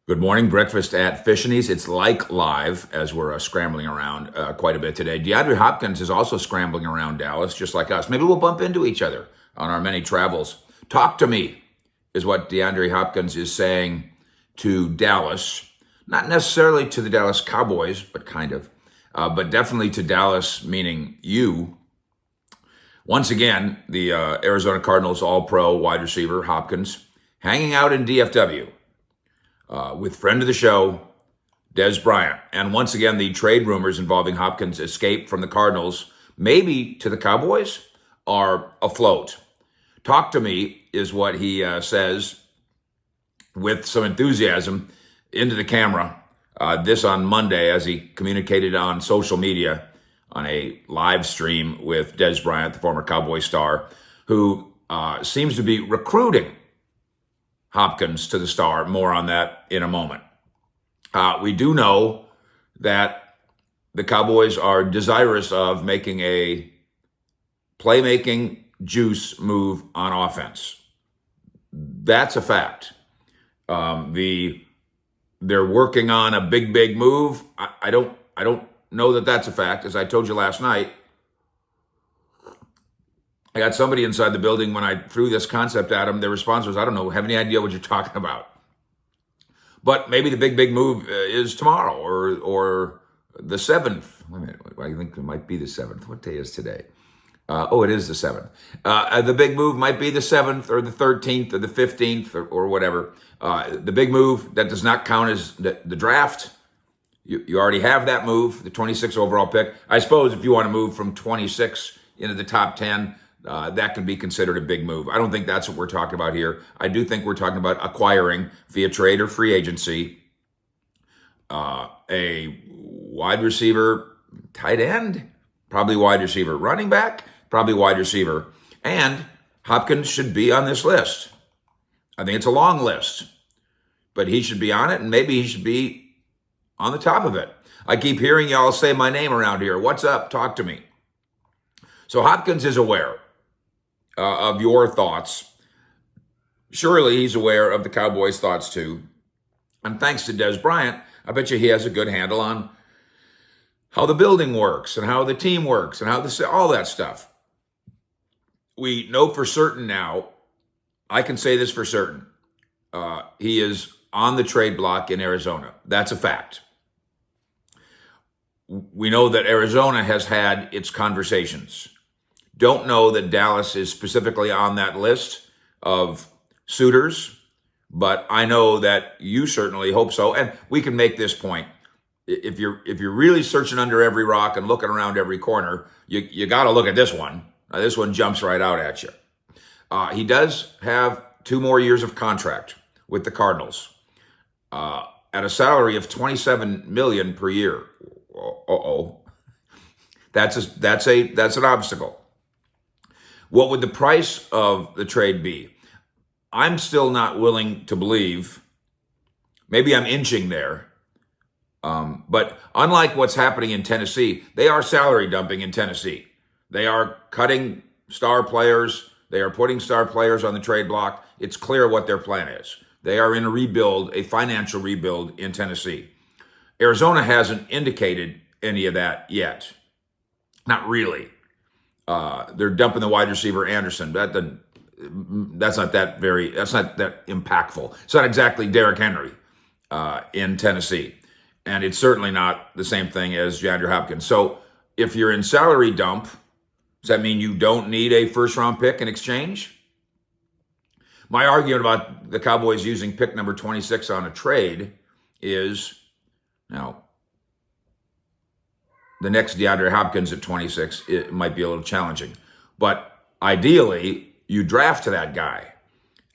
Good morning. Breakfast at Fishinies. It's like live as we're scrambling around quite a bit today. DeAndre Hopkins is also scrambling around Dallas, just like us. Maybe we'll bump into each other on our many travels. Talk to me is what DeAndre Hopkins is saying to Dallas. Not necessarily to the Dallas Cowboys, but kind of. But definitely to Dallas, meaning you. Once again, the Arizona Cardinals All-Pro wide receiver, Hopkins, hanging out in DFW. With friend of the show, Dez Bryant. And once again, the trade rumors involving Hopkins' escape from the Cardinals, maybe to the Cowboys, are afloat. Talk to me is what he says with some enthusiasm into the camera. This on Monday as he communicated on social media on a live stream with Dez Bryant, the former Cowboy star, who seems to be recruiting Hopkins to the Star. More on that in a moment. We do know that the Cowboys are desirous of making a playmaking juice move on offense. That's a fact. They're working on a big move. I don't know that that's a fact. As I told you last night, I got somebody inside the building when I threw this concept at them. Their response was, I don't know, have any idea what you're talking about. But maybe the big move is tomorrow or the 7th. Wait a minute, I think it might be the 7th. What day is today? It is the 7th. The big move might be the 7th or the 13th or the 15th or whatever. The big move, that does not count as the draft. You already have that move, the 26th overall pick. I suppose if you want to move from 26 into the top 10, that can be considered a big move. I don't think that's what we're talking about here. I do think we're talking about acquiring via trade or free agency a wide receiver, tight end, probably wide receiver, running back, probably wide receiver. And Hopkins should be on this list. I think it's a long list, but he should be on it, and maybe he should be on the top of it. I keep hearing y'all say my name around here. What's up? Talk to me. So Hopkins is aware of your thoughts. Surely he's aware of the Cowboys' thoughts too. And thanks to Dez Bryant, I bet you he has a good handle on how the building works and how the team works and how all that stuff. We know for certain now, I can say this for certain, he is on the trade block in Arizona. That's a fact. We know that Arizona has had its conversations. Don't know that Dallas is specifically on that list of suitors, but I know that you certainly hope so. And we can make this point. If you're really searching under every rock and looking around every corner, you got to look at this one. This one jumps right out at you. He does have 2 more years of contract with the Cardinals at a salary of $27 million per year. That's an obstacle. What would the price of the trade be? I'm still not willing to believe. Maybe I'm inching there. But unlike what's happening in Tennessee, they are salary dumping in Tennessee. They are cutting star players. They are putting star players on the trade block. It's clear what their plan is. They are in a rebuild, a financial rebuild in Tennessee. Arizona hasn't indicated any of that yet. Not really. They're dumping the wide receiver Anderson. That's not that impactful. It's not exactly Derrick Henry in Tennessee. And it's certainly not the same thing as DeAndre Hopkins. So if you're in salary dump, does that mean you don't need a first-round pick in exchange? My argument about the Cowboys using pick number 26 on a trade is, now, the next DeAndre Hopkins at 26, it might be a little challenging. But ideally, you draft to that guy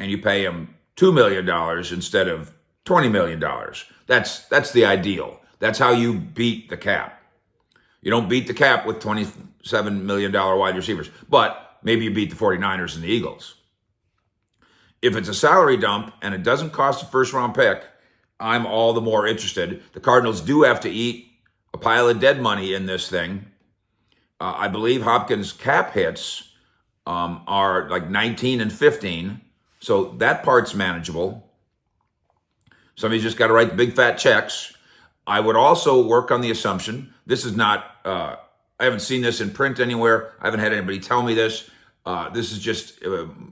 and you pay him $2 million instead of $20 million. That's the ideal. That's how you beat the cap. You don't beat the cap with $27 million wide receivers, but maybe you beat the 49ers and the Eagles. If it's a salary dump and it doesn't cost a first-round pick, I'm all the more interested. The Cardinals do have to eat a pile of dead money in this thing. I believe Hopkins' cap hits are like 19 and 15, so that part's manageable. Somebody's just got to write the big fat checks. I would also work on the assumption, this is not, I haven't seen this in print anywhere. I haven't had anybody tell me this. This is just,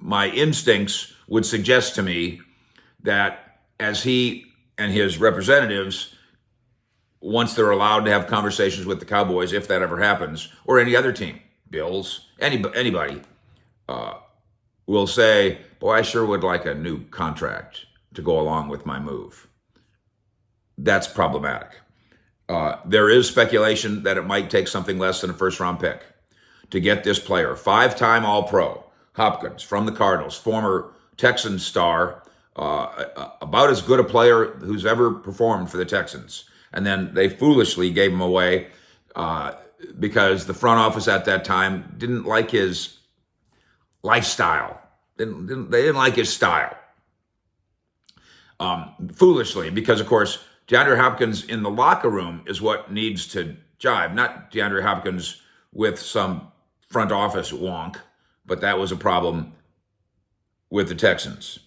my instincts would suggest to me that as he and his representatives, once they're allowed to have conversations with the Cowboys, if that ever happens, or any other team, Bills, anybody, will say, boy, I sure would like a new contract to go along with my move. That's problematic. There is speculation that it might take something less than a first-round pick to get this player, 5-time All-Pro, Hopkins from the Cardinals, former Texans star, about as good a player who's ever performed for the Texans. And then they foolishly gave him away because the front office at that time didn't like his lifestyle. They didn't like his style. Foolishly, because of course, DeAndre Hopkins in the locker room is what needs to jive, not DeAndre Hopkins with some front office wonk, but that was a problem with the Texans.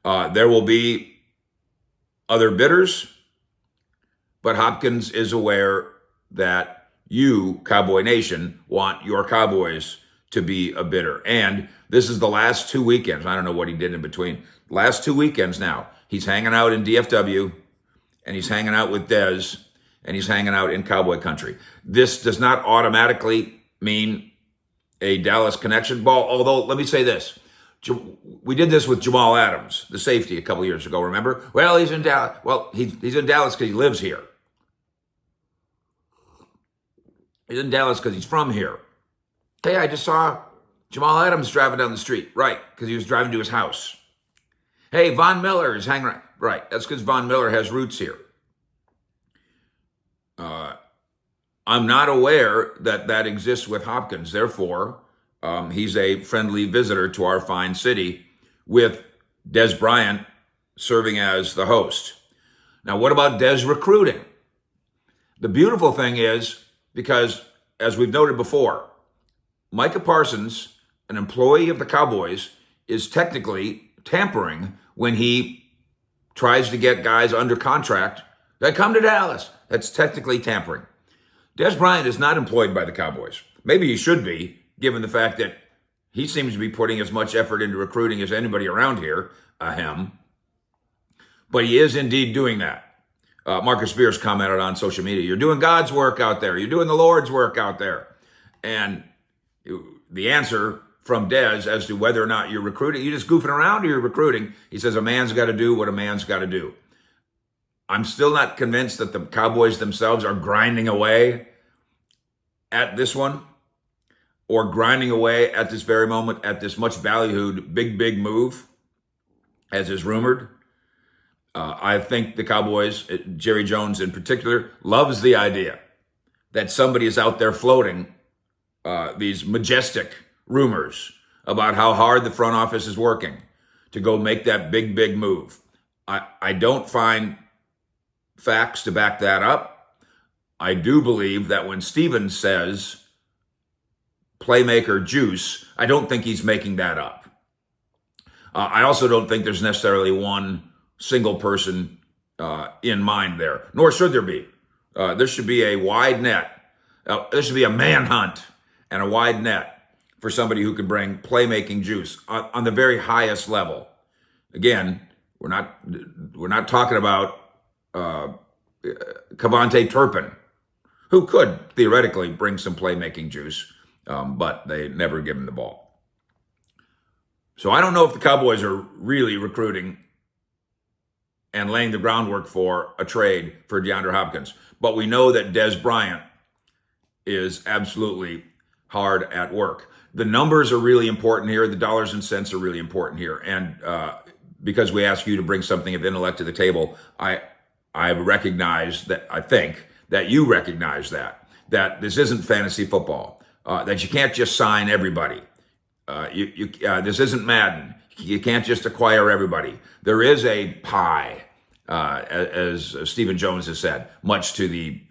There will be other bidders, but Hopkins is aware that you, Cowboy Nation, want your Cowboys to be a bidder. And this is the last 2 weekends. I don't know what he did in between. Last 2 weekends now. He's hanging out in DFW, and he's hanging out with Dez, and he's hanging out in Cowboy country. This does not automatically mean a Dallas connection ball, although let me say this. We did this with Jamal Adams, the safety, a couple years ago, remember? Well, he's in Dallas. Well, he's in Dallas because he lives here. He's in Dallas because he's from here. Hey, I just saw Jamal Adams driving down the street. Right, because he was driving to his house. Hey, Von Miller is hanging around. Right, that's because Von Miller has roots here. I'm not aware that that exists with Hopkins. Therefore, he's a friendly visitor to our fine city with Dez Bryant serving as the host. Now, what about Dez recruiting? The beautiful thing is, because as we've noted before, Micah Parsons, an employee of the Cowboys, is technically tampering when he tries to get guys under contract that come to Dallas. That's technically tampering. Dez Bryant is not employed by the Cowboys. Maybe he should be, given the fact that he seems to be putting as much effort into recruiting as anybody around here, him. But he is indeed doing that. Marcus Spears commented on social media, you're doing God's work out there. You're doing the Lord's work out there. And the answer from Dez as to whether or not you're recruiting, you're just goofing around or you're recruiting. He says a man's got to do what a man's got to do. I'm still not convinced that the Cowboys themselves are grinding away at this one or grinding away at this very moment at this much ballyhooed big move, as is rumored. I think the Cowboys, Jerry Jones in particular, loves the idea that somebody is out there floating these majestic rumors about how hard the front office is working to go make that big move. I don't find facts to back that up. I do believe that when Steven says playmaker juice, I don't think he's making that up. I also don't think there's necessarily one single person in mind there, nor should there be. There should be a wide net. There should be a manhunt and a wide net for somebody who can bring playmaking juice on the very highest level. Again, we're not talking about Cavante Turpin, who could theoretically bring some playmaking juice, but they never give him the ball. So I don't know if the Cowboys are really recruiting and laying the groundwork for a trade for DeAndre Hopkins. But we know that Dez Bryant is absolutely hard at work. The numbers are really important here. The dollars and cents are really important here. And because we ask you to bring something of intellect to the table, I recognize that, I think that you recognize that this isn't fantasy football, that you can't just sign everybody. This isn't Madden. You can't just acquire everybody. There is a pie, as Stephen Jones has said, much to the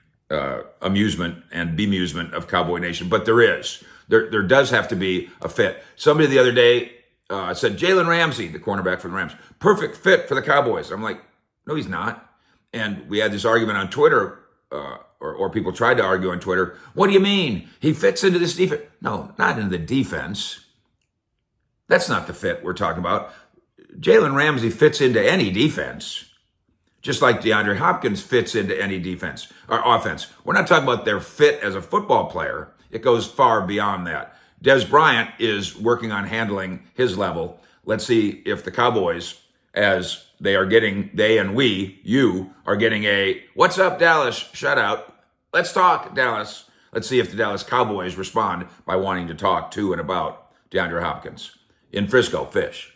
amusement and bemusement of Cowboy Nation. But there does have to be a fit. Somebody the other day said, Jalen Ramsey, the cornerback for the Rams, perfect fit for the Cowboys. I'm like, No, he's not. And we had this argument on Twitter, or people tried to argue on Twitter. What do you mean? He fits into this defense? No, not into the defense. That's not the fit we're talking about. Jalen Ramsey fits into any defense, just like DeAndre Hopkins fits into any defense or offense. We're not talking about their fit as a football player. It goes far beyond that. Des Bryant is working on handling his level. Let's see if the Cowboys, as they are getting, you are getting a, what's up, Dallas, shutout. Let's talk, Dallas. Let's see if the Dallas Cowboys respond by wanting to talk to and about DeAndre Hopkins. In Frisco, Fish.